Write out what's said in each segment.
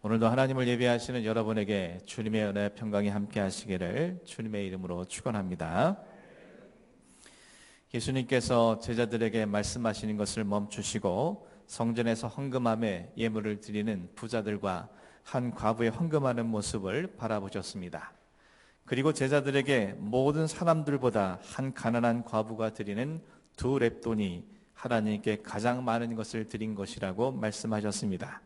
오늘도 하나님을 예배하시는 여러분에게 주님의 은혜 평강이 함께 하시기를 주님의 이름으로 축원합니다. 예수님께서 제자들에게 말씀하시는 것을 멈추시고 성전에서 헌금함에 예물을 드리는 부자들과 한 과부의 헌금하는 모습을 바라보셨습니다. 그리고 제자들에게 모든 사람들보다 한 가난한 과부가 드리는 2렙돈이 하나님께 가장 많은 것을 드린 것이라고 말씀하셨습니다.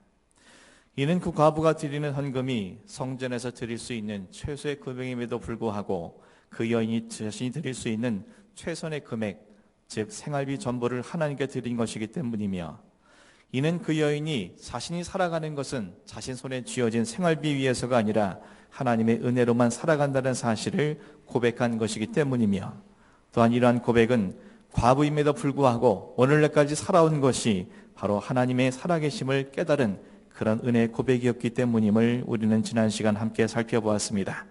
이는 그 과부가 드리는 헌금이 성전에서 드릴 수 있는 최소의 금액임에도 불구하고 그 여인이 자신이 드릴 수 있는 최선의 금액, 즉 생활비 전부를 하나님께 드린 것이기 때문이며, 이는 그 여인이 자신이 살아가는 것은 자신 손에 쥐어진 생활비 위에서가 아니라 하나님의 은혜로만 살아간다는 사실을 고백한 것이기 때문이며, 또한 이러한 고백은 과부임에도 불구하고 오늘날까지 살아온 것이 바로 하나님의 살아계심을 깨달은 그런 은혜의 고백이었기 때문임을 우리는 지난 시간 함께 살펴보았습니다.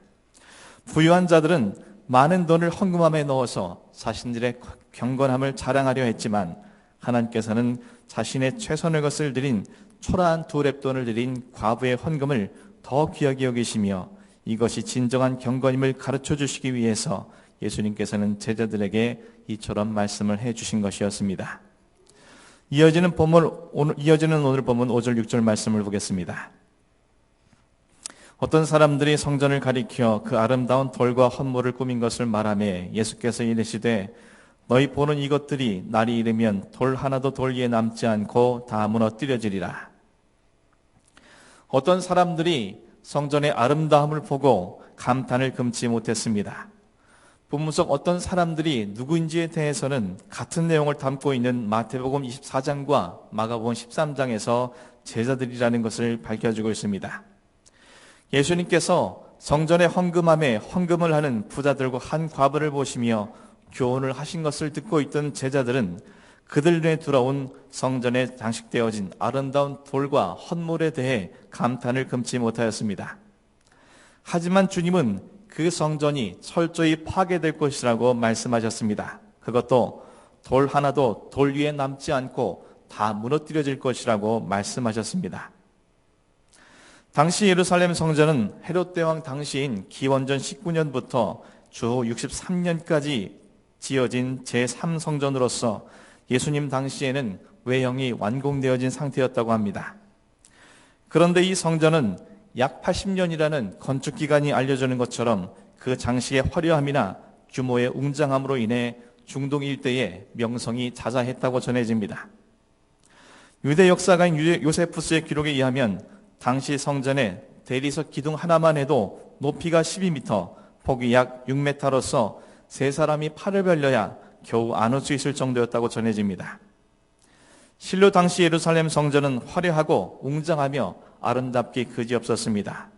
부유한 자들은 많은 돈을 헌금함에 넣어서 자신들의 경건함을 자랑하려 했지만, 하나님께서는 자신의 최선의 것을 드린 초라한 2렙돈을 드린 과부의 헌금을 더 귀하게 여기시며, 이것이 진정한 경건임을 가르쳐 주시기 위해서 예수님께서는 제자들에게 이처럼 말씀을 해주신 것이었습니다. 이어지는 오늘 본문 5절 6절 말씀을 보겠습니다. 어떤 사람들이 성전을 가리켜 그 아름다운 돌과 헌물을 꾸민 것을 말하며 예수께서 이르시되, 너희 보는 이것들이 날이 이르면 돌 하나도 돌 위에 남지 않고 다 무너뜨려지리라. 어떤 사람들이 성전의 아름다움을 보고 감탄을 금치 못했습니다. 본문 속 어떤 사람들이 누구인지에 대해서는 같은 내용을 담고 있는 마태복음 24장과 마가복음 13장에서 제자들이라는 것을 밝혀주고 있습니다. 예수님께서 성전에 헌금함에 헌금을 하는 부자들과 한 과부를 보시며 교훈을 하신 것을 듣고 있던 제자들은 그들 눈에 들어온 성전에 장식되어진 아름다운 돌과 헌물에 대해 감탄을 금치 못하였습니다. 하지만 주님은 그 성전이 철저히 파괴될 것이라고 말씀하셨습니다. 그것도 돌 하나도 돌 위에 남지 않고 다 무너뜨려질 것이라고 말씀하셨습니다. 당시 예루살렘 성전은 헤롯 대왕 당시인 기원전 19년부터 주 63년까지 지어진 제3성전으로서 예수님 당시에는 외형이 완공되어진 상태였다고 합니다. 그런데 이 성전은 약 80년이라는 건축 기간이 알려지는 것처럼 그 장식의 화려함이나 규모의 웅장함으로 인해 중동 일대의 명성이 자자했다고 전해집니다. 유대 역사가인 요세푸스의 기록에 의하면 당시 성전의 대리석 기둥 하나만 해도 높이가 12m, 폭이 약 6m로서 세 사람이 팔을 벌려야 겨우 안을 수 있을 정도였다고 전해집니다. 실로 당시 예루살렘 성전은 화려하고 웅장하며 아름답기 그지없었습니다.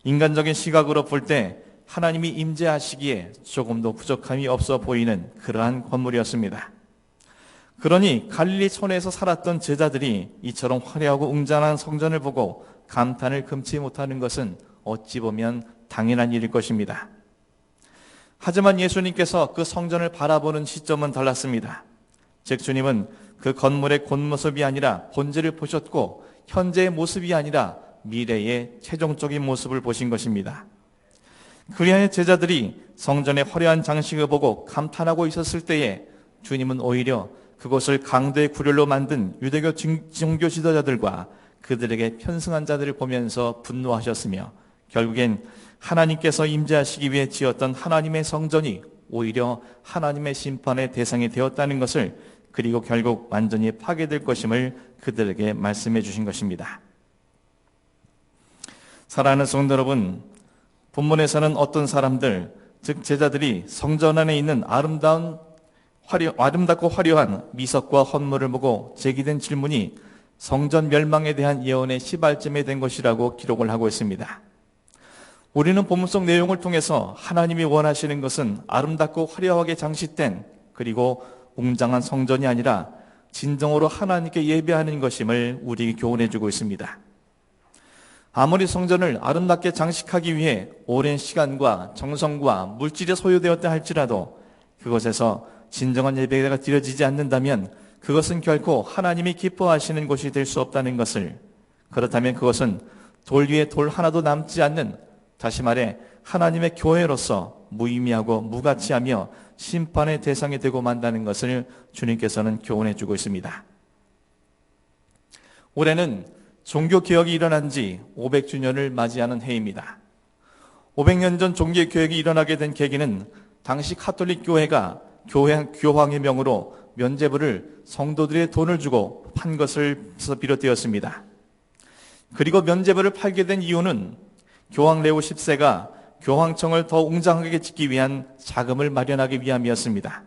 인간적인 시각으로 볼 때 하나님이 임재하시기에 조금도 부족함이 없어 보이는 그러한 건물이었습니다. 그러니 갈릴리 촌에서 살았던 제자들이 이처럼 화려하고 웅장한 성전을 보고 감탄을 금치 못하는 것은 어찌 보면 당연한 일일 것입니다. 하지만 예수님께서 그 성전을 바라보는 시점은 달랐습니다. 즉 주님은 그 건물의 겉모습이 아니라 본질을 보셨고 현재의 모습이 아니라 미래의 최종적인 모습을 보신 것입니다. 그리하여 제자들이 성전의 화려한 장식을 보고 감탄하고 있었을 때에 주님은 오히려 그것을 강도의 구렬로 만든 유대교 종교 지도자들과 그들에게 편승한 자들을 보면서 분노하셨으며, 결국엔 하나님께서 임재하시기 위해 지었던 하나님의 성전이 오히려 하나님의 심판의 대상이 되었다는 것을, 그리고 결국 완전히 파괴될 것임을 그들에게 말씀해 주신 것입니다. 사랑하는 성도 여러분, 본문에서는 어떤 사람들, 즉 제자들이 성전 안에 있는 아름답고 화려한 미석과 헌물을 보고 제기된 질문이 성전 멸망에 대한 예언의 시발점이 된 것이라고 기록을 하고 있습니다. 우리는 본문 속 내용을 통해서 하나님이 원하시는 것은 아름답고 화려하게 장식된 그리고 웅장한 성전이 아니라 진정으로 하나님께 예배하는 것임을 우리에게 교훈해 주고 있습니다. 아무리 성전을 아름답게 장식하기 위해 오랜 시간과 정성과 물질이 소요되었다 할지라도 그것에서 진정한 예배가 드려지지 않는다면 그것은 결코 하나님이 기뻐하시는 곳이 될 수 없다는 것을, 그렇다면 그것은 돌 위에 돌 하나도 남지 않는, 다시 말해 하나님의 교회로서 무의미하고 무가치하며 심판의 대상이 되고 만다는 것을 주님께서는 교훈해 주고 있습니다. 올해는 종교개혁이 일어난 지 500주년을 맞이하는 해입니다. 500년 전 종교개혁이 일어나게 된 계기는 당시 카톨릭 교회가 교황의 명으로 면죄부를 성도들의 돈을 주고 판 것을 비롯되었습니다. 그리고 면죄부를 팔게 된 이유는 교황 레오 10세가 교황청을 더 웅장하게 짓기 위한 자금을 마련하기 위함이었습니다.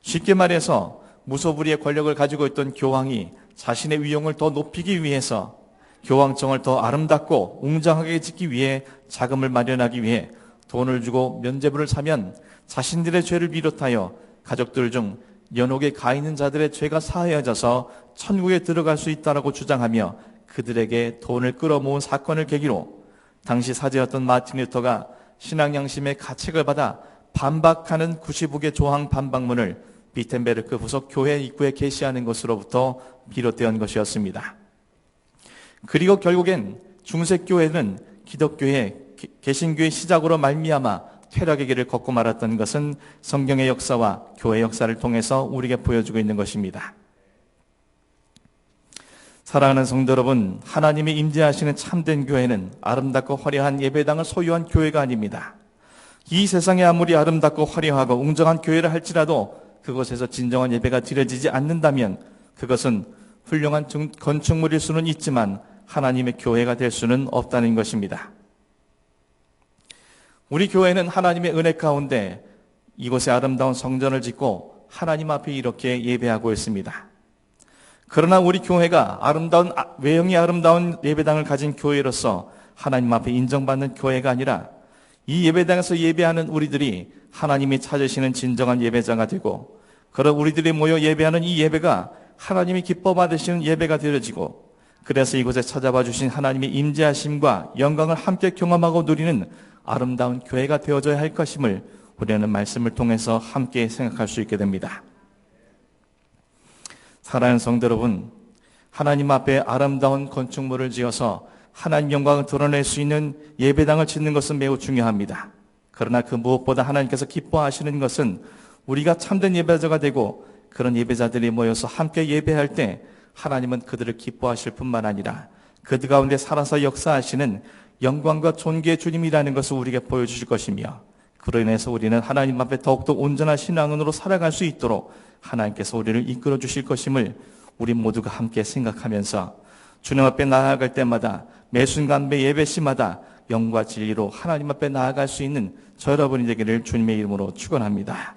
쉽게 말해서 무소불위의 권력을 가지고 있던 교황이 자신의 위용을 더 높이기 위해서 교황청을 더 아름답고 웅장하게 짓기 위해 자금을 마련하기 위해 돈을 주고 면죄부를 사면 자신들의 죄를 비롯하여 가족들 중 연옥에 가 있는 자들의 죄가 사하여져서 천국에 들어갈 수 있다라고 주장하며 그들에게 돈을 끌어모은 사건을 계기로 당시 사제였던 마틴 루터가 신앙 양심의 가책을 받아 반박하는 90개 조항 반박문을 비텐베르크 부속 교회 입구에 게시하는 것으로부터 비롯된 것이었습니다. 그리고 결국엔 중세교회는 기독교의 개신교의 시작으로 말미암아 퇴락의 길을 걷고 말았던 것은 성경의 역사와 교회 역사를 통해서 우리에게 보여주고 있는 것입니다. 사랑하는 성도 여러분, 하나님이 임재하시는 참된 교회는 아름답고 화려한 예배당을 소유한 교회가 아닙니다. 이 세상에 아무리 아름답고 화려하고 웅장한 교회를 할지라도 그곳에서 진정한 예배가 드려지지 않는다면 그것은 훌륭한 건축물일 수는 있지만 하나님의 교회가 될 수는 없다는 것입니다. 우리 교회는 하나님의 은혜 가운데 이곳에 아름다운 성전을 짓고 하나님 앞에 이렇게 예배하고 있습니다. 그러나 우리 교회가 외형이 아름다운 예배당을 가진 교회로서 하나님 앞에 인정받는 교회가 아니라 이 예배당에서 예배하는 우리들이 하나님이 찾으시는 진정한 예배자가 되고, 그런 우리들이 모여 예배하는 이 예배가 하나님이 기뻐 받으시는 예배가 되어지고, 그래서 이곳에 찾아봐 주신 하나님의 임재하심과 영광을 함께 경험하고 누리는 아름다운 교회가 되어져야 할 것임을 우리는 말씀을 통해서 함께 생각할 수 있게 됩니다. 사랑하는 성도 여러분, 하나님 앞에 아름다운 건축물을 지어서 하나님 영광을 드러낼 수 있는 예배당을 짓는 것은 매우 중요합니다. 그러나 그 무엇보다 하나님께서 기뻐하시는 것은 우리가 참된 예배자가 되고 그런 예배자들이 모여서 함께 예배할 때 하나님은 그들을 기뻐하실 뿐만 아니라 그들 가운데 살아서 역사하시는 영광과 존귀의 주님이라는 것을 우리에게 보여주실 것이며, 그로 인해서 우리는 하나님 앞에 더욱더 온전한 신앙으로 살아갈 수 있도록 하나님께서 우리를 이끌어 주실 것임을 우리 모두가 함께 생각하면서 주님 앞에 나아갈 때마다 매 순간 매 예배 시마다 영과 진리로 하나님 앞에 나아갈 수 있는 저 여러분이 되기를 주님의 이름으로 축원합니다.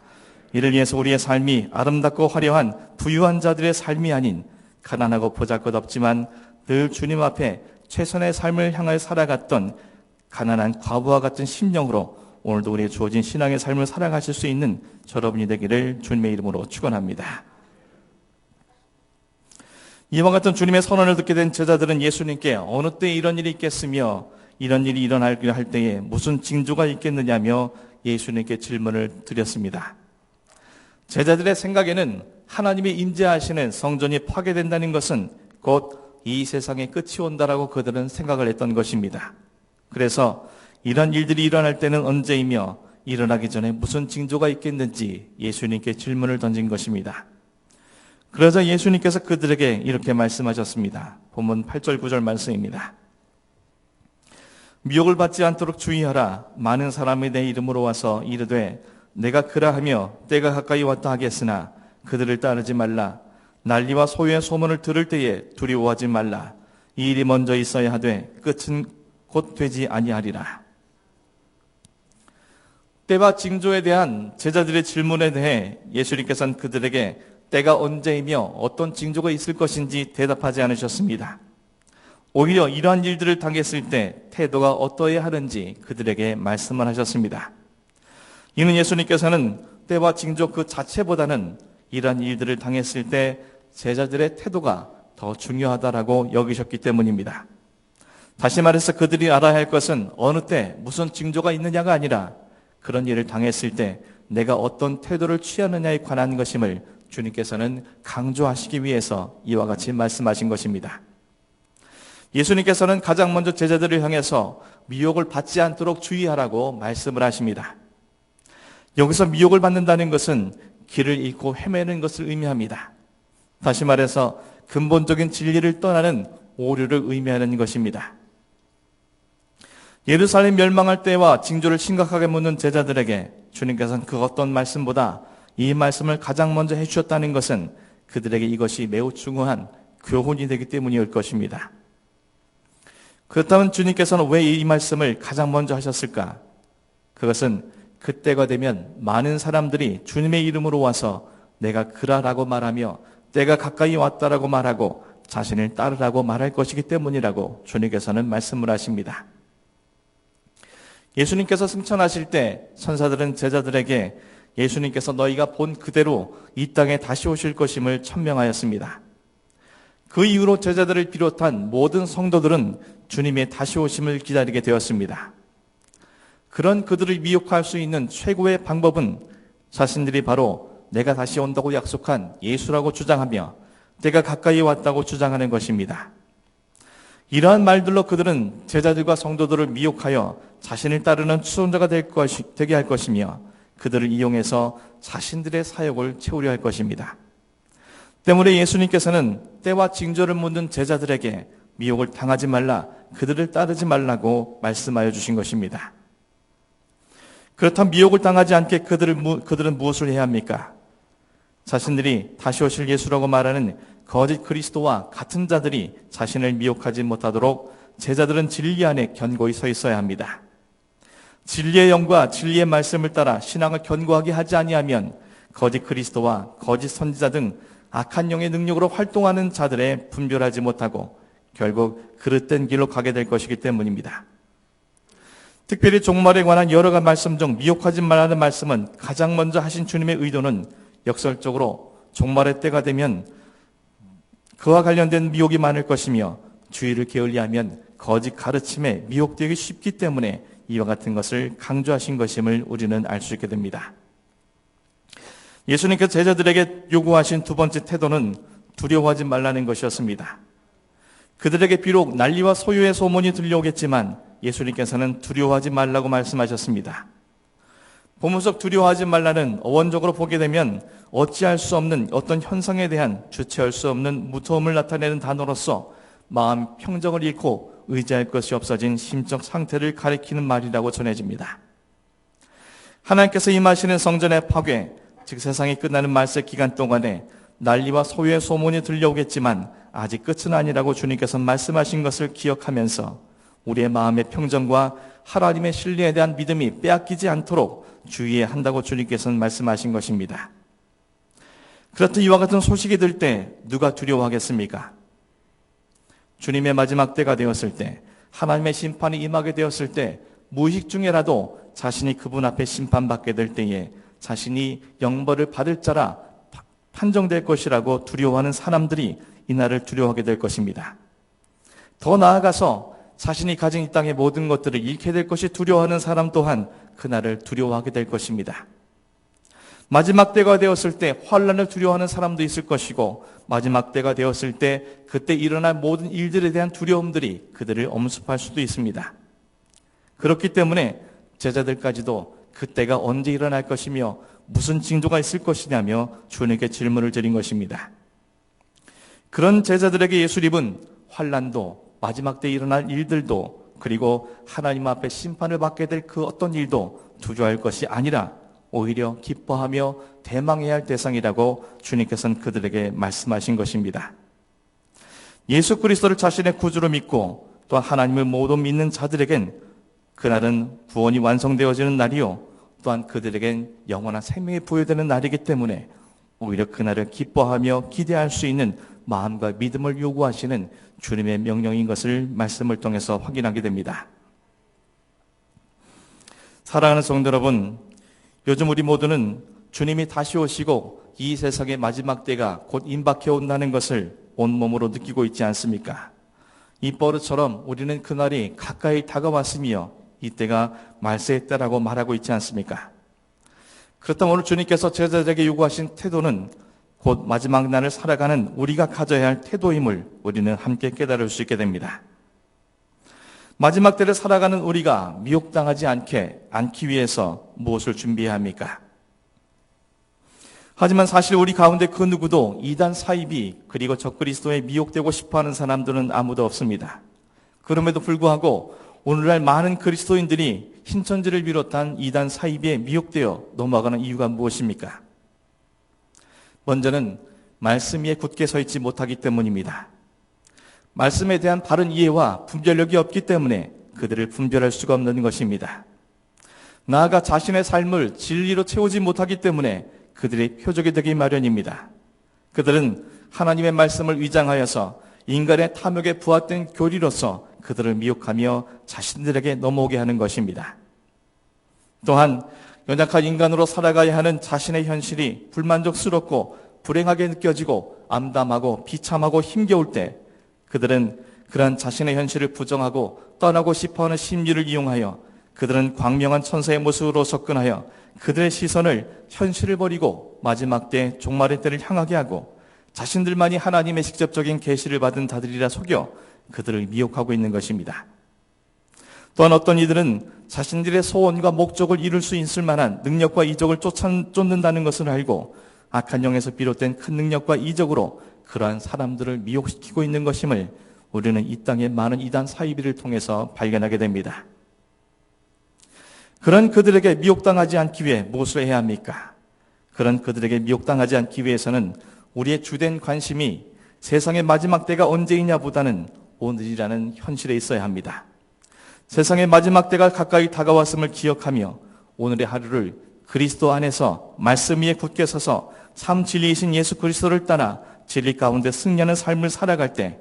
이를 위해서 우리의 삶이 아름답고 화려한 부유한 자들의 삶이 아닌 가난하고 보잘것없지만 늘 주님 앞에 최선의 삶을 향하여 살아갔던 가난한 과부와 같은 심령으로 오늘도 우리의 주어진 신앙의 삶을 살아가실 수 있는 저 여러분이 되기를 주님의 이름으로 축원합니다. 이와 같은 주님의 선언을 듣게 된 제자들은 예수님께 어느 때에 이런 일이 있겠으며 이런 일이 일어나게 할 때에 무슨 징조가 있겠느냐며 예수님께 질문을 드렸습니다. 제자들의 생각에는 하나님이 임재하시는 성전이 파괴된다는 것은 곧 이 세상의 끝이 온다라고 그들은 생각을 했던 것입니다. 그래서 이런 일들이 일어날 때는 언제이며 일어나기 전에 무슨 징조가 있겠는지 예수님께 질문을 던진 것입니다. 그러자 예수님께서 그들에게 이렇게 말씀하셨습니다. 본문 8절 9절 말씀입니다. 미혹을 받지 않도록 주의하라. 많은 사람이 내 이름으로 와서 이르되 내가 그라하며 때가 가까이 왔다 하겠으나 그들을 따르지 말라. 난리와 소유의 소문을 들을 때에 두려워하지 말라. 이 일이 먼저 있어야 하되 끝은 곧 되지 아니하리라. 때와 징조에 대한 제자들의 질문에 대해 예수님께서는 그들에게 때가 언제이며 어떤 징조가 있을 것인지 대답하지 않으셨습니다. 오히려 이러한 일들을 당했을 때 태도가 어떠해야 하는지 그들에게 말씀을 하셨습니다. 이는 예수님께서는 때와 징조 그 자체보다는 이러한 일들을 당했을 때 제자들의 태도가 더 중요하다라고 여기셨기 때문입니다. 다시 말해서 그들이 알아야 할 것은 어느 때 무슨 징조가 있느냐가 아니라 그런 일을 당했을 때 내가 어떤 태도를 취하느냐에 관한 것임을 주님께서는 강조하시기 위해서 이와 같이 말씀하신 것입니다. 예수님께서는 가장 먼저 제자들을 향해서 미혹을 받지 않도록 주의하라고 말씀을 하십니다. 여기서 미혹을 받는다는 것은 길을 잃고 헤매는 것을 의미합니다. 다시 말해서 근본적인 진리를 떠나는 오류를 의미하는 것입니다. 예루살렘 멸망할 때와 징조를 심각하게 묻는 제자들에게 주님께서는 그 어떤 말씀보다 이 말씀을 가장 먼저 해주셨다는 것은 그들에게 이것이 매우 중요한 교훈이 되기 때문일 것입니다. 그렇다면 주님께서는 왜 이 말씀을 가장 먼저 하셨을까? 그것은 그때가 되면 많은 사람들이 주님의 이름으로 와서 내가 그라라고 말하며 때가 가까이 왔다라고 말하고 자신을 따르라고 말할 것이기 때문이라고 주님께서는 말씀을 하십니다. 예수님께서 승천하실 때 천사들은 제자들에게 예수님께서 너희가 본 그대로 이 땅에 다시 오실 것임을 천명하였습니다. 그 이후로 제자들을 비롯한 모든 성도들은 주님의 다시 오심을 기다리게 되었습니다. 그런 그들을 미혹할 수 있는 최고의 방법은 자신들이 바로 내가 다시 온다고 약속한 예수라고 주장하며 때가 가까이 왔다고 주장하는 것입니다. 이러한 말들로 그들은 제자들과 성도들을 미혹하여 자신을 따르는 추종자가 되게 할 것이며 그들을 이용해서 자신들의 사역을 채우려 할 것입니다. 때문에 예수님께서는 때와 징조를 묻는 제자들에게 미혹을 당하지 말라, 그들을 따르지 말라고 말씀하여 주신 것입니다. 그렇다면 미혹을 당하지 않게 그들은 무엇을 해야 합니까? 자신들이 다시 오실 예수라고 말하는 거짓 그리스도와 같은 자들이 자신을 미혹하지 못하도록 제자들은 진리 안에 견고히 서 있어야 합니다. 진리의 영과 진리의 말씀을 따라 신앙을 견고하게 하지 아니하면 거짓 그리스도와 거짓 선지자 등 악한 영의 능력으로 활동하는 자들에 분별하지 못하고 결국 그릇된 길로 가게 될 것이기 때문입니다. 특별히 종말에 관한 여러 가지 말씀 중 미혹하지 말라는 말씀은 가장 먼저 하신 주님의 의도는 역설적으로 종말의 때가 되면 그와 관련된 미혹이 많을 것이며 주의를 게을리하면 거짓 가르침에 미혹되기 쉽기 때문에 이와 같은 것을 강조하신 것임을 우리는 알 수 있게 됩니다. 예수님께서 제자들에게 요구하신 두 번째 태도는 두려워하지 말라는 것이었습니다. 그들에게 비록 난리와 소요의 소문이 들려오겠지만 예수님께서는 두려워하지 말라고 말씀하셨습니다. 본문 속 두려워하지 말라는 어원적으로 보게 되면 어찌할 수 없는 어떤 현상에 대한 주체할 수 없는 무서움을 나타내는 단어로서 마음 평정을 잃고 의지할 것이 없어진 심적 상태를 가리키는 말이라고 전해집니다. 하나님께서 임하시는 성전의 파괴, 즉 세상이 끝나는 말세 기간 동안에 난리와 소유의 소문이 들려오겠지만 아직 끝은 아니라고 주님께서 말씀하신 것을 기억하면서 우리의 마음의 평정과 하나님의 신뢰에 대한 믿음이 빼앗기지 않도록 주의해야 한다고 주님께서는 말씀하신 것입니다. 그렇듯 이와 같은 소식이 들 때 누가 두려워하겠습니까? 주님의 마지막 때가 되었을 때, 하나님의 심판이 임하게 되었을 때, 무의식 중에라도 자신이 그분 앞에 심판받게 될 때에 자신이 영벌을 받을 자라 판정될 것이라고 두려워하는 사람들이 이날을 두려워하게 될 것입니다. 더 나아가서 자신이 가진 이 땅의 모든 것들을 잃게 될 것이 두려워하는 사람 또한 그날을 두려워하게 될 것입니다. 마지막 때가 되었을 때 환난을 두려워하는 사람도 있을 것이고 마지막 때가 되었을 때 그때 일어날 모든 일들에 대한 두려움들이 그들을 엄습할 수도 있습니다. 그렇기 때문에 제자들까지도 그때가 언제 일어날 것이며 무슨 징조가 있을 것이냐며 주님께 질문을 드린 것입니다. 그런 제자들에게 예수님은 환난도 마지막 때 일어날 일들도 그리고 하나님 앞에 심판을 받게 될 그 어떤 일도 두려워할 것이 아니라 오히려 기뻐하며 대망해야 할 대상이라고 주님께서는 그들에게 말씀하신 것입니다. 예수 그리스도를 자신의 구주로 믿고 또 하나님을 모두 믿는 자들에겐 그날은 구원이 완성되어지는 날이요 또한 그들에겐 영원한 생명이 부여되는 날이기 때문에 오히려 그날을 기뻐하며 기대할 수 있는 마음과 믿음을 요구하시는 주님의 명령인 것을 말씀을 통해서 확인하게 됩니다. 사랑하는 성도 여러분, 요즘 우리 모두는 주님이 다시 오시고 이 세상의 마지막 때가 곧 임박해 온다는 것을 온몸으로 느끼고 있지 않습니까? 이 버릇처럼 우리는 그날이 가까이 다가왔으며 이때가 말세의 때라고 말하고 있지 않습니까? 그렇다면 오늘 주님께서 제자들에게 요구하신 태도는 곧 마지막 날을 살아가는 우리가 가져야 할 태도임을 우리는 함께 깨달을 수 있게 됩니다. 마지막 때를 살아가는 우리가 미혹당하지 않기 위해서 무엇을 준비해야 합니까? 하지만 사실 우리 가운데 그 누구도 이단 사이비 그리고 적그리스도에 미혹되고 싶어하는 사람들은 아무도 없습니다. 그럼에도 불구하고 오늘날 많은 그리스도인들이 신천지를 비롯한 이단 사이비에 미혹되어 넘어가는 이유가 무엇입니까? 먼저는 말씀 위에 굳게 서 있지 못하기 때문입니다. 말씀에 대한 바른 이해와 분별력이 없기 때문에 그들을 분별할 수가 없는 것입니다. 나아가 자신의 삶을 진리로 채우지 못하기 때문에 그들의 표적이 되기 마련입니다. 그들은 하나님의 말씀을 위장하여서 인간의 탐욕에 부합된 교리로서 그들을 미혹하며 자신들에게 넘어오게 하는 것입니다. 또한 연약한 인간으로 살아가야 하는 자신의 현실이 불만족스럽고 불행하게 느껴지고 암담하고 비참하고 힘겨울 때 그들은 그러한 자신의 현실을 부정하고 떠나고 싶어하는 심리를 이용하여 그들은 광명한 천사의 모습으로 접근하여 그들의 시선을 현실을 버리고 마지막 때 종말의 때를 향하게 하고 자신들만이 하나님의 직접적인 계시를 받은 자들이라 속여 그들을 미혹하고 있는 것입니다. 또한 어떤 이들은 자신들의 소원과 목적을 이룰 수 있을 만한 능력과 이적을 쫓는다는 것을 알고 악한 영에서 비롯된 큰 능력과 이적으로 그러한 사람들을 미혹시키고 있는 것임을 우리는 이 땅의 많은 이단 사이비를 통해서 발견하게 됩니다. 그런 그들에게 미혹당하지 않기 위해 무엇을 해야 합니까? 그런 그들에게 미혹당하지 않기 위해서는 우리의 주된 관심이 세상의 마지막 때가 언제이냐 보다는 오늘이라는 현실에 있어야 합니다. 세상의 마지막 때가 가까이 다가왔음을 기억하며 오늘의 하루를 그리스도 안에서 말씀 위에 굳게 서서 참 진리이신 예수 그리스도를 따라 진리 가운데 승리하는 삶을 살아갈 때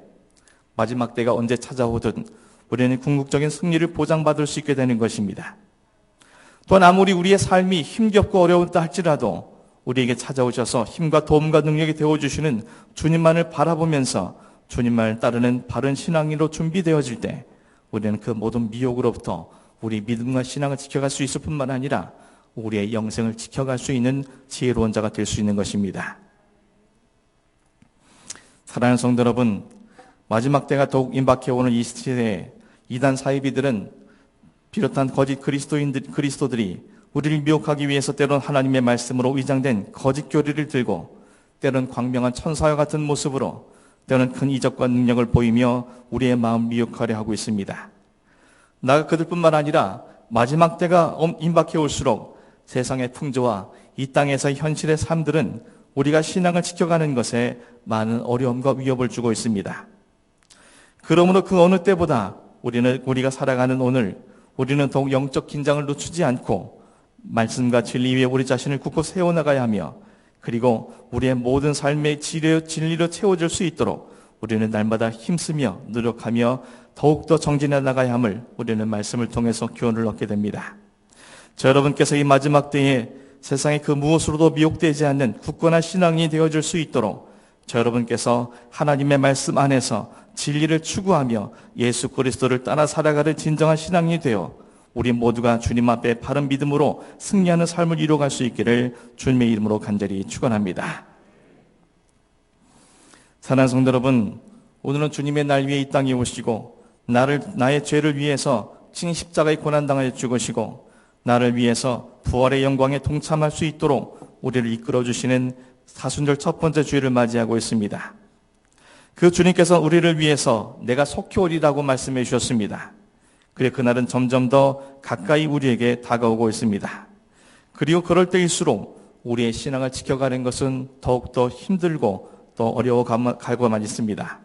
마지막 때가 언제 찾아오든 우리는 궁극적인 승리를 보장받을 수 있게 되는 것입니다. 또한 아무리 우리의 삶이 힘겹고 어려웠다 할지라도 우리에게 찾아오셔서 힘과 도움과 능력이 되어주시는 주님만을 바라보면서 주님만을 따르는 바른 신앙인으로 준비되어질 때 우리는 그 모든 미혹으로부터 우리 믿음과 신앙을 지켜갈 수 있을 뿐만 아니라 우리의 영생을 지켜갈 수 있는 지혜로운 자가 될 수 있는 것입니다. 사랑하는 성도 여러분, 마지막 때가 더욱 임박해 오는 이 시대에 이단 사이비들은 비롯한 거짓 그리스도들이 우리를 미혹하기 위해서 때론 하나님의 말씀으로 위장된 거짓 교리를 들고 때론 광명한 천사와 같은 모습으로 때론 큰 이적과 능력을 보이며 우리의 마음 미혹하려 하고 있습니다. 나가 그들뿐만 아니라 마지막 때가 임박해 올수록 세상의 풍조와 이 땅에서의 현실의 삶들은 우리가 신앙을 지켜가는 것에 많은 어려움과 위협을 주고 있습니다. 그러므로 그 어느 때보다 우리가 살아가는 오늘 우리는 더욱 영적 긴장을 늦추지 않고 말씀과 진리 위에 우리 자신을 굳고 세워나가야 하며 그리고 우리의 모든 삶의 진리로 채워질 수 있도록 우리는 날마다 힘쓰며 노력하며 더욱더 정진해 나가야 함을 우리는 말씀을 통해서 교훈을 얻게 됩니다. 저 여러분께서 이 마지막 때에 세상의 그 무엇으로도 미혹되지 않는 굳건한 신앙이 되어질 수 있도록 저 여러분께서 하나님의 말씀 안에서 진리를 추구하며 예수 그리스도를 따라 살아가는 진정한 신앙이 되어 우리 모두가 주님 앞에 바른 믿음으로 승리하는 삶을 이루어갈 수 있기를 주님의 이름으로 간절히 축원합니다. 사랑하는 성도 여러분, 오늘은 주님의 날 위에 이 땅에 오시고 나의 죄를 위해서 친 십자가의 고난당하여 죽으시고 나를 위해서 부활의 영광에 동참할 수 있도록 우리를 이끌어 주시는 사순절 첫 번째 주일을 맞이하고 있습니다. 그 주님께서 우리를 위해서 내가 속히 오리라고 말씀해 주셨습니다. 그래 그날은 점점 더 가까이 우리에게 다가오고 있습니다. 그리고 그럴 때일수록 우리의 신앙을 지켜가는 것은 더욱더 힘들고 더 어려워가고만 있습니다.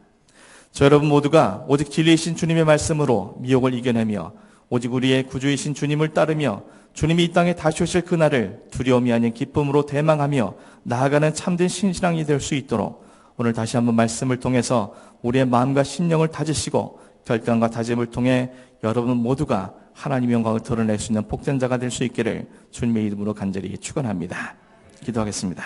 저 여러분 모두가 오직 진리이신 주님의 말씀으로 미혹을 이겨내며 오직 우리의 구주이신 주님을 따르며 주님이 이 땅에 다시 오실 그날을 두려움이 아닌 기쁨으로 대망하며 나아가는 참된 신앙이 될 수 있도록 오늘 다시 한번 말씀을 통해서 우리의 마음과 심령을 다지시고 결단과 다짐을 통해 여러분 모두가 하나님의 영광을 드러낼 수 있는 복된 자가 될 수 있기를 주님의 이름으로 간절히 축원합니다. 기도하겠습니다.